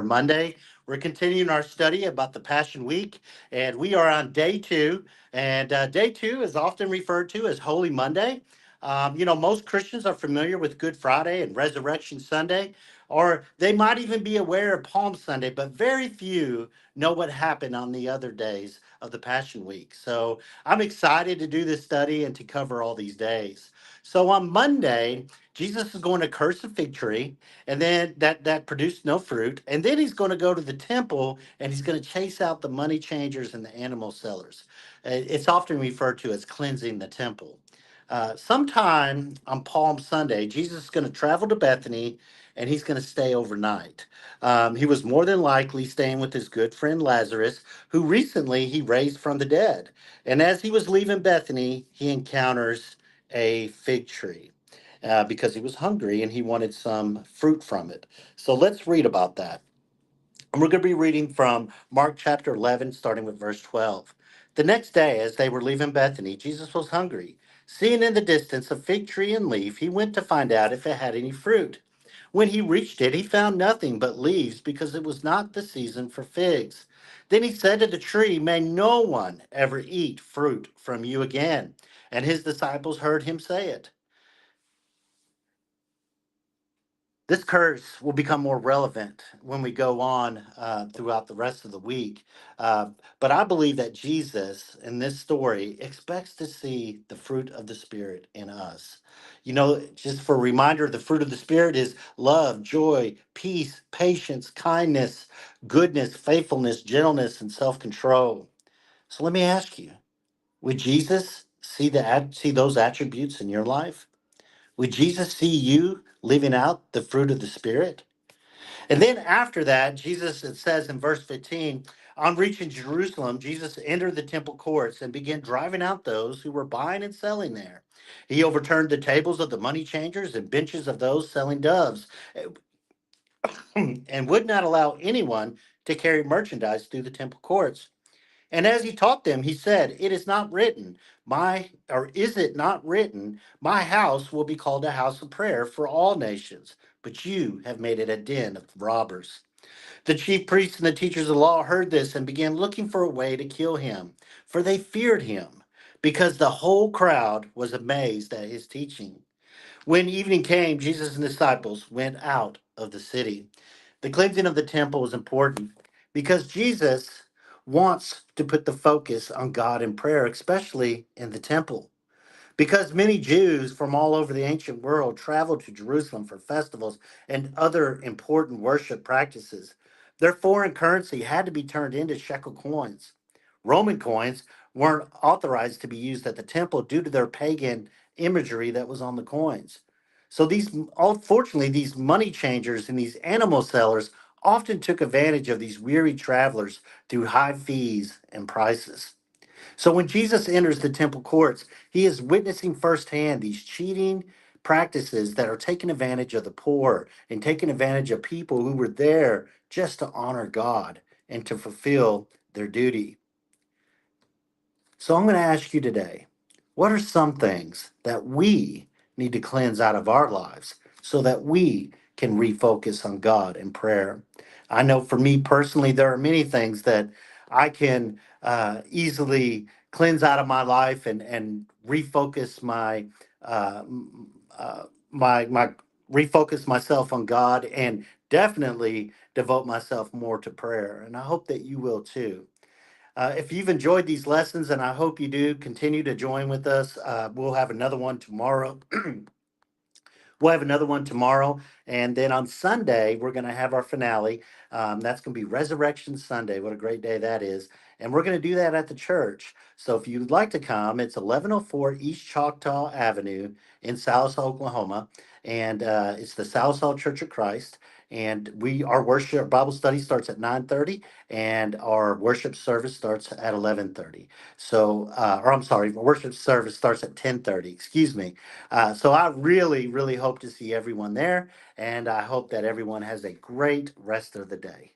Monday. We're continuing our study about the Passion Week, and we are on day two. And day two is often referred to as Holy Monday. Most Christians are familiar with Good Friday and Resurrection Sunday, or they might even be aware of Palm Sunday, but very few know what happened on the other days of the Passion Week. So I'm excited to do this study and to cover all these days. So on Monday, Jesus is going to curse a fig tree and then that produced no fruit. And then he's going to go to the temple and he's going to chase out the money changers and the animal sellers. It's often referred to as cleansing the temple. Sometime on Palm Sunday, Jesus is going to travel to Bethany and he's going to stay overnight. He was more than likely staying with his good friend Lazarus, who recently he raised from the dead. And as he was leaving Bethany, he encounters a fig tree because he was hungry and he wanted some fruit from it. So let's read about that. And we're going to be reading from Mark chapter 11, starting with verse 12. The next day, as they were leaving Bethany, Jesus was hungry. Seeing in the distance a fig tree and leaf, he went to find out if it had any fruit. When he reached it, he found nothing but leaves because it was not the season for figs. Then he said to the tree, "May no one ever eat fruit from you again." And his disciples heard him say it. This curse will become more relevant when we go on throughout the rest of the week. Uh, but I believe that Jesus in this story expects to see the fruit of the Spirit in us. Just for a reminder, the fruit of the Spirit is love, joy, peace, patience, kindness, goodness, faithfulness, gentleness, and self control. So let me ask you, would Jesus see those attributes in your life? Would Jesus see you living out the fruit of the Spirit? And then after that, Jesus, it says in verse 15, on reaching Jerusalem, Jesus entered the temple courts and began driving out those who were buying and selling there. He overturned the tables of the money changers and benches of those selling doves, and would not allow anyone to carry merchandise through the temple courts. And as he taught them, he said, "It is not written, or is it not written, my house will be called a house of prayer for all nations, but you have made it a den of robbers." The chief priests and the teachers of the law heard this and began looking for a way to kill him, for they feared him, because the whole crowd was amazed at his teaching. When evening came, Jesus and the disciples went out of the city. The cleansing of the temple is important because Jesus wants to put the focus on God in prayer, especially in the temple. Because many Jews from all over the ancient world traveled to Jerusalem for festivals and other important worship practices, their foreign currency had to be turned into shekel coins. Roman coins weren't authorized to be used at the temple due to their pagan imagery that was on the coins. So unfortunately, these money changers and these animal sellers often took advantage of these weary travelers through high fees and prices. So when Jesus enters the temple courts, he is witnessing firsthand these cheating practices that are taking advantage of the poor and taking advantage of people who were there just to honor God and to fulfill their duty. So I'm going to ask you today, what are some things that we need to cleanse out of our lives so that we can refocus on God in prayer? I know for me personally, there are many things that I can easily cleanse out of my life and refocus my refocus myself on God and definitely devote myself more to prayer. And I hope that you will too. If you've enjoyed these lessons, and I hope you do, continue to join with us. We'll have another one tomorrow. We'll have another one tomorrow. And then on Sunday, we're going to have our finale. That's going to be Resurrection Sunday. What a great day that is. And we're going to do that at the church. So if you'd like to come, it's 1104 East Choctaw Avenue in Salsa, Oklahoma. And it's the Salsa Church of Christ. And our worship Bible study starts at 9:30, and our worship service starts at 11:30. So, or I'm sorry, worship service starts at 10:30. Excuse me. So I really, really hope to see everyone there, and I hope that everyone has a great rest of the day.